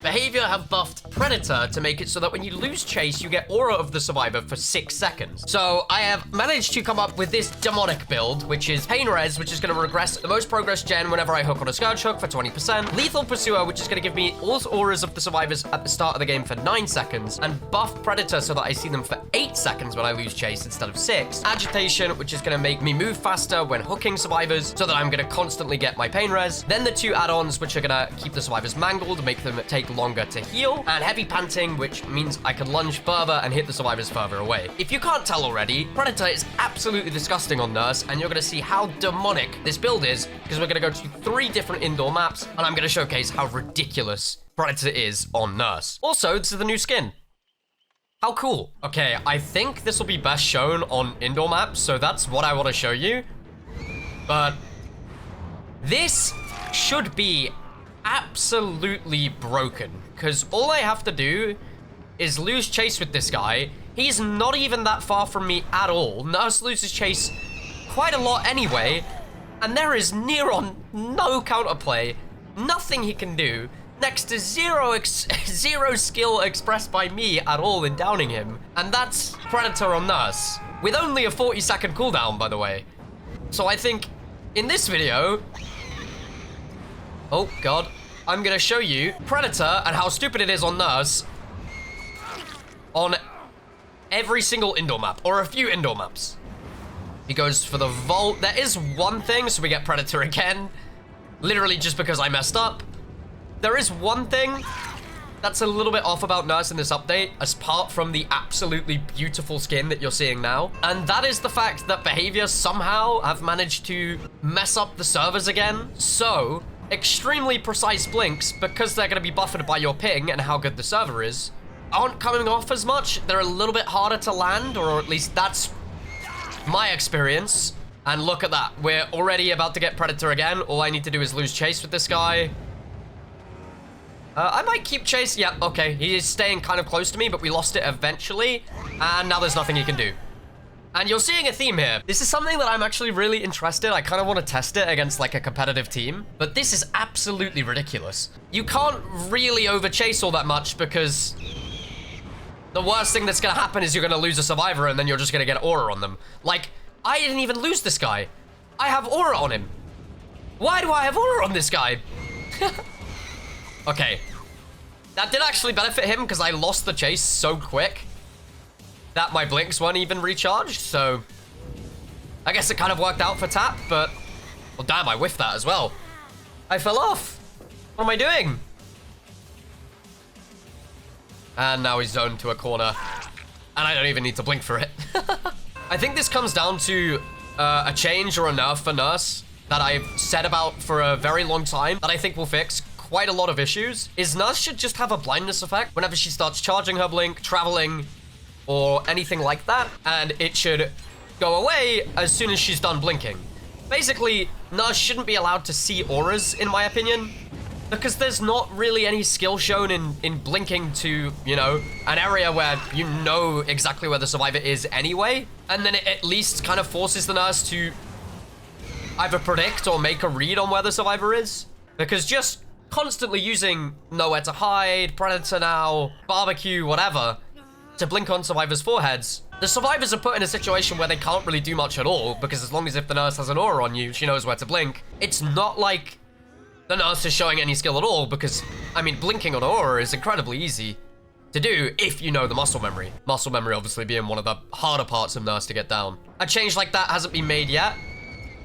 Behavior have buffed Predator to make it so that when you lose chase, you get Aura of the Survivor for 6 seconds. So I have managed to come up with this demonic build, which is Pain Res, which is going to regress the most progress gen whenever I hook on a Scourge Hook for 20%. Lethal Pursuer, which is going to give me all auras of the survivors at the start of the game for 9 seconds. And buff Predator so that I see them for 8 seconds when I lose chase instead of 6. Agitation, which is going to make me move faster when hooking survivors so that I'm going to constantly get my Pain Res. Then the 2 add-ons, which are going to keep the survivors mangled, make them take longer to heal. And Heavy Panting, which means I can lunge further and hit the survivors further away. If you can't tell already, Predator is absolutely disgusting on Nurse, and you're going to see how demonic this build is, because we're going to go to 3 different indoor maps, and I'm going to showcase how ridiculous Predator is on Nurse. Also, this is the new skin. How cool. Okay, I think this will be best shown on indoor maps, so that's what I want to show you. But this should be absolutely broken, because all I have to do is lose chase with this guy. He's not even that far from me at all. Nurse loses chase quite a lot anyway, and there is near on no counterplay, nothing he can do, next to zero skill expressed by me at all in downing him. And that's Predator on Nurse, with only a 40-second cooldown, by the way. So I think in this video, oh god, I'm gonna show you Predator and how stupid it is on Nurse on every single indoor map, or a few indoor maps. He goes for the Vault. There is one thing, so we get Predator again, literally just because I messed up. There is one thing that's a little bit off about Nurse in this update, apart from the absolutely beautiful skin that you're seeing now. And that is the fact that Behavior somehow have managed to mess up the servers again. So, extremely precise blinks, because they're going to be buffered by your ping and how good the server is, aren't coming off as much. They're a little bit harder to land, or at least that's my experience. And look at that. We're already about to get Predator again. All I need to do is lose chase with this guy. I might keep chase. Yeah, okay. He is staying kind of close to me, but we lost it eventually. And now there's nothing he can do. And you're seeing a theme here. This is something that I'm actually really interested. I kind of want to test it against like a competitive team. But this is absolutely ridiculous. You can't really overchase all that much, because the worst thing that's going to happen is you're going to lose a survivor and then you're just going to get aura on them. Like, I didn't even lose this guy. I have aura on him. Why do I have aura on this guy? Okay. That did actually benefit him, because I lost the chase so quick that my blinks weren't even recharged, so I guess it kind of worked out for Tap, but well, damn, I whiffed that as well. I fell off. What am I doing? And now he's zoned to a corner, and I don't even need to blink for it. I think this comes down to a change or a nerf for Nurse that I've said about for a very long time that I think will fix quite a lot of issues. Is Nurse should just have a blindness effect whenever she starts charging her blink, traveling, or anything like that, and it should go away as soon as she's done blinking. Basically, Nurse shouldn't be allowed to see auras, in my opinion, because there's not really any skill shown in blinking to, you know, an area where you know exactly where the survivor is anyway, and then it at least kind of forces the Nurse to either predict or make a read on where the survivor is, because just constantly using nowhere to hide, Predator now, barbecue, whatever, to blink on survivors' foreheads, the survivors are put in a situation where they can't really do much at all, because as long as if the Nurse has an aura on you, she knows where to blink. It's not like the Nurse is showing any skill at all, because, I mean, blinking on aura is incredibly easy to do if you know the muscle memory. Muscle memory obviously being one of the harder parts of Nurse to get down. A change like that hasn't been made yet,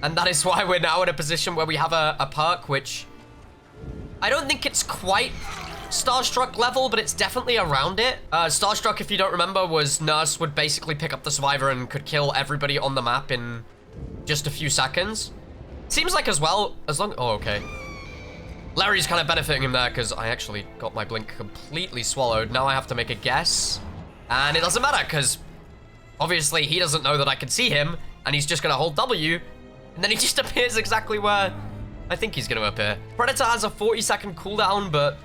and that is why we're now in a position where we have a perk, which I don't think it's quite Starstruck level, but it's definitely around it. Starstruck, if you don't remember, was Nurse would basically pick up the survivor and could kill everybody on the map in just a few seconds. Seems like as well, as long, oh, okay. Larry's kind of benefiting him there, because I actually got my blink completely swallowed. Now I have to make a guess, and it doesn't matter, because obviously he doesn't know that I can see him, and he's just going to hold W, and then he just appears exactly where I think he's going to appear. Predator has a 40-second cooldown, but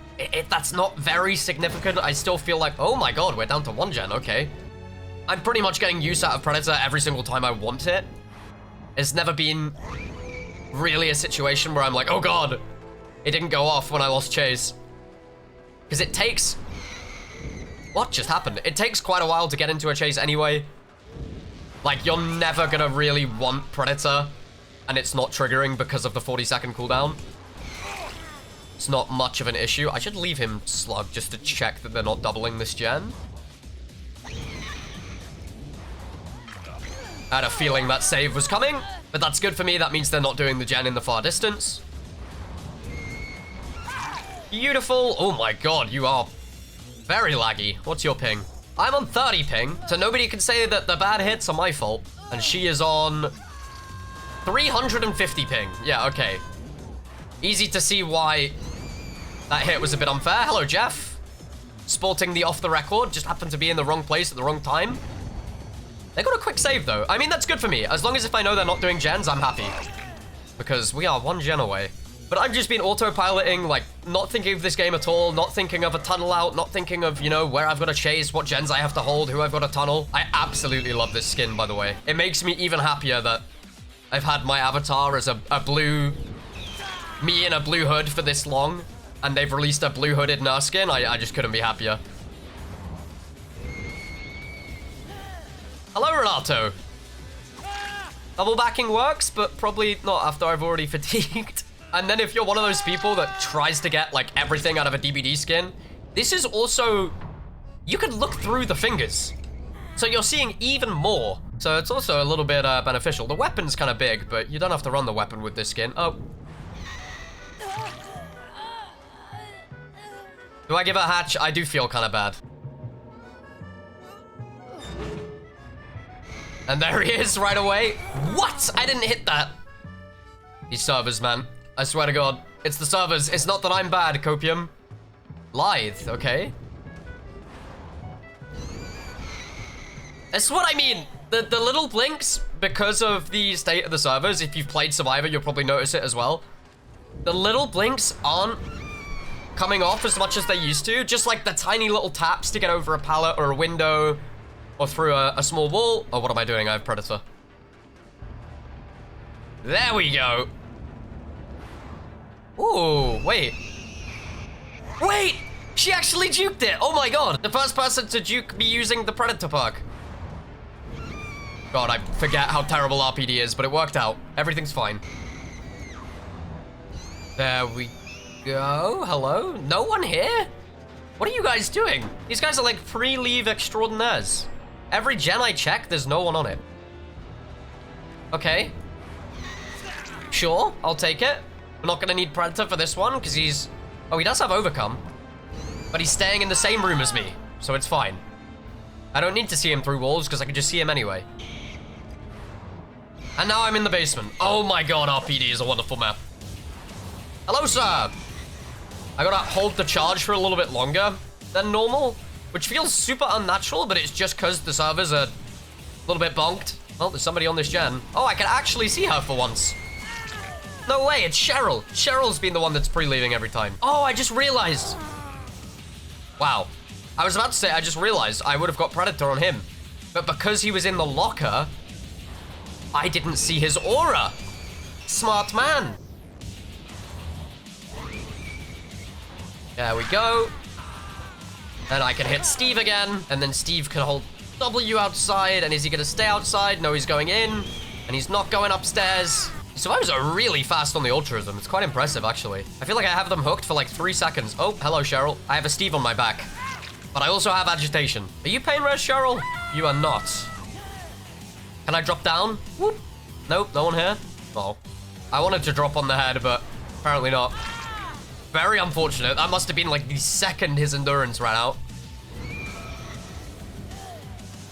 that's not very significant. I still feel like, oh my god, we're down to 1 gen, okay. I'm pretty much getting use out of Predator every single time I want it. It's never been really a situation where I'm like, oh god, it didn't go off when I lost chase. Because it takes... What just happened? It takes quite a while to get into a chase anyway. Like, you're never gonna really want Predator, and it's not triggering because of the 40-second cooldown. It's not much of an issue. I should leave him slug just to check that they're not doubling this gen. I had a feeling that save was coming, but that's good for me. That means they're not doing the gen in the far distance. Beautiful. Oh my god, you are very laggy. What's your ping? I'm on 30 ping, so nobody can say that the bad hits are my fault. And she is on 350 ping. Yeah, okay. Easy to see why that hit was a bit unfair. Hello, Jeff. Sporting the off the record. Just happened to be in the wrong place at the wrong time. They got a quick save, though. I mean, that's good for me. As long as if I know they're not doing gens, I'm happy. Because we are one gen away. But I've just been autopiloting, like, not thinking of this game at all, not thinking of a tunnel out, not thinking of, you know, where I've got to chase, what gens I have to hold, who I've got to tunnel. I absolutely love this skin, by the way. It makes me even happier that I've had my avatar as a blue... me in a blue hood for this long, and they've released a blue hooded nurse skin. I just couldn't be happier. Hello, Renato. Double backing works, but probably not after I've already fatigued. And then if you're one of those people that tries to get, like, everything out of a DBD skin, this is also... You can look through the fingers. So you're seeing even more. So it's also a little bit beneficial. The weapon's kind of big, but you don't have to run the weapon with this skin. Oh. Do I give it a hatch? I do feel kind of bad. And there he is right away. What? I didn't hit that. These servers, man. I swear to God. It's the servers. It's not that I'm bad, Copium. Lithe, okay. That's what I mean. The little blinks, because of the state of the servers, if you've played Survivor, you'll probably notice it as well. The little blinks aren't coming off as much as they used to. Just like the tiny little taps to get over a pallet or a window or through a small wall. Oh, what am I doing? I have Predator. There we go. Ooh, wait. Wait! She actually juked it! Oh my god! The first person to juke me using the Predator perk. God, I forget how terrible RPD is, but it worked out. Everything's fine. There we go. Hello? No one here? What are you guys doing? These guys are like pre-leave extraordinaires. Every gen I check, there's no one on it. Okay. Sure, I'll take it. We're not gonna need Predator for this one, because he's... Oh, he does have Overcome. But he's staying in the same room as me, so it's fine. I don't need to see him through walls, because I can just see him anyway. And now I'm in the basement. Oh my god, RPD is a wonderful map. Hello, sir! I gotta hold the charge for a little bit longer than normal, which feels super unnatural, but it's just because the servers are a little bit bonked. Well, there's somebody on this gen. Oh, I can actually see her for once. No way, it's Cheryl. Cheryl's been the one that's pre-leaving every time. Oh, I just realized. Wow. I was about to say, I just realized I would have got Predator on him. But because he was in the locker, I didn't see his aura. Smart man. There we go. And I can hit Steve again, and then Steve can hold W outside, and is he gonna stay outside? No, he's going in, and he's not going upstairs. Survivors are really fast on the Ultrism. It's quite impressive, actually. I feel like I have them hooked for like 3 seconds. Oh, hello, Cheryl. I have a Steve on my back, but I also have Agitation. Are you pain res, Cheryl? You are not. Can I drop down? Whoop. Nope, no one here. Oh. I wanted to drop on the head, but apparently not. Very unfortunate. That must have been like the second his endurance ran out.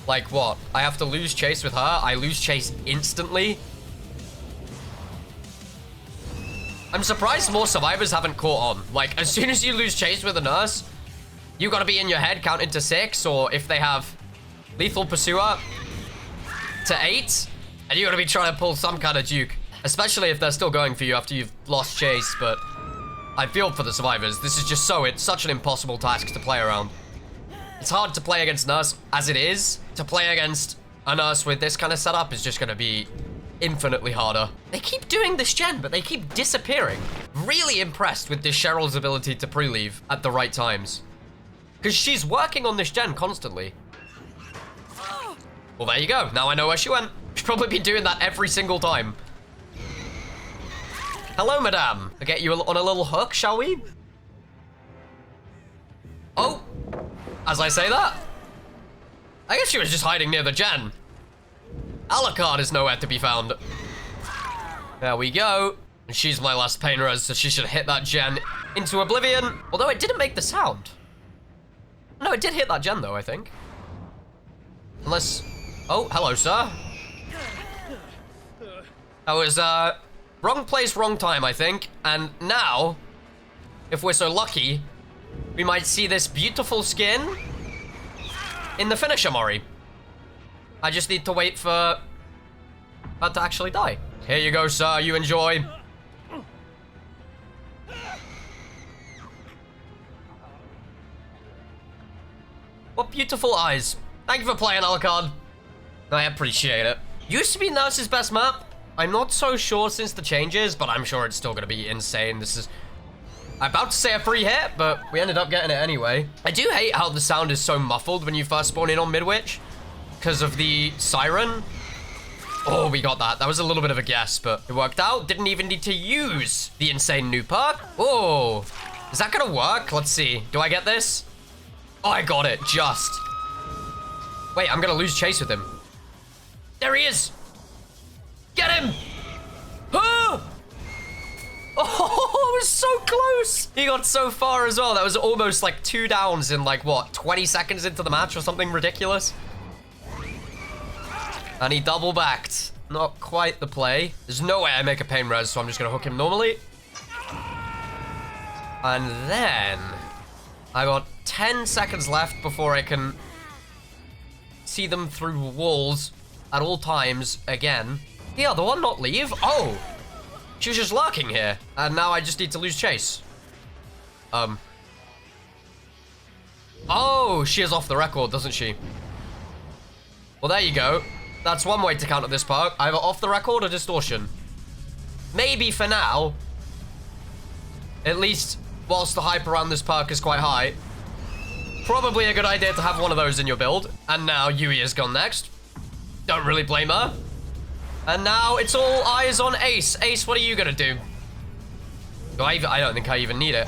Like what? I have to lose chase with her? I lose chase instantly? I'm surprised more survivors haven't caught on. Like, as soon as you lose chase with a nurse, you gotta be in your head counting to 6, or if they have lethal pursuer, to 8, and you gotta be trying to pull some kind of juke. Especially if they're still going for you after you've lost chase, but I feel for the survivors. This is just it's such an impossible task to play around. It's hard to play against nurse as it is. To play against a nurse with this kind of setup is just gonna be infinitely harder. They keep doing this gen, but they keep disappearing. Really impressed with this Cheryl's ability to pre-leave at the right times. Because she's working on this gen constantly. Well, there you go. Now I know where she went. She'd probably be doing that every single time. Hello, madame. I'll get you on a little hook, shall we? Oh, as I say that, I guess she was just hiding near the gen. Alucard is nowhere to be found. There we go. And she's my last pain res, so she should hit that gen into oblivion. Although it didn't make the sound. No, it did hit that gen though, I think. Unless, oh, hello, sir. That was, wrong place, wrong time, I think. And now, if we're so lucky, we might see this beautiful skin in the finisher, Mori. I just need to wait for her to actually die. Here you go, sir. You enjoy. What beautiful eyes. Thank you for playing, Alucard. I appreciate it. Used to be Nurse's best map. I'm not so sure since the changes, but I'm sure it's still going to be insane. This is... I'm about to say a free hit, but we ended up getting it anyway. I do hate how the sound is so muffled when you first spawn in on Midwich because of the siren. Oh, we got that. That was a little bit of a guess, but it worked out. Didn't even need to use the insane new perk. Oh, is that gonna work? Let's see. Do I get this? Oh, I got it. Just. Wait, I'm gonna lose chase with him. There he is. Get him. Oh, it was so close. He got so far as well. That was almost like 2 downs in like, what, 20 seconds into the match or something ridiculous. And he double backed. Not quite the play. There's no way I make a pain res, so I'm just gonna hook him normally. And then I got 10 seconds left before I can see them through walls at all times again. The other one not leave? Oh, she was just lurking here. And now I just need to lose chase. Oh, she is off the record, doesn't she? Well, there you go. That's one way to counter this perk. Either off the record or distortion. Maybe for now. At least whilst the hype around this perk is quite high. Probably a good idea to have one of those in your build. And now Yui has gone next. Don't really blame her. And now it's all eyes on Ace. Ace, what are you gonna do? I don't think I even need it.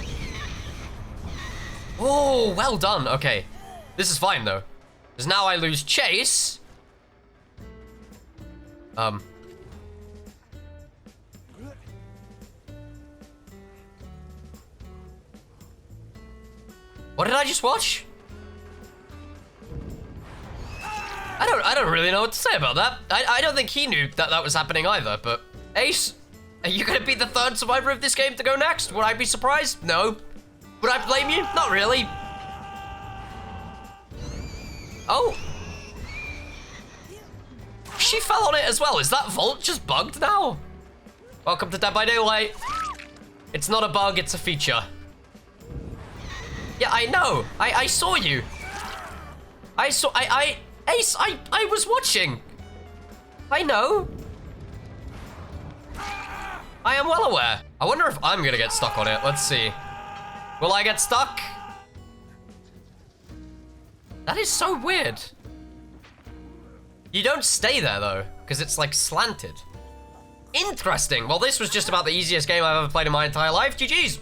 Oh, well done. Okay. This is fine though. Because now I lose chase. What did I just watch? I don't really know what to say about that. I don't think he knew that that was happening either, but Ace, are you gonna be the 3rd survivor of this game to go next? Would I be surprised? No. Would I blame you? Not really. Oh. She fell on it as well. Is that vault just bugged now? Welcome to Dead by Daylight. It's not a bug, it's a feature. Yeah, I know. I saw you. Ace, I was watching. I know. I am well aware. I wonder if I'm gonna get stuck on it. Let's see. Will I get stuck? That is so weird. You don't stay there though, because it's like slanted. Interesting. Well, this was just about the easiest game I've ever played in my entire life. GG's.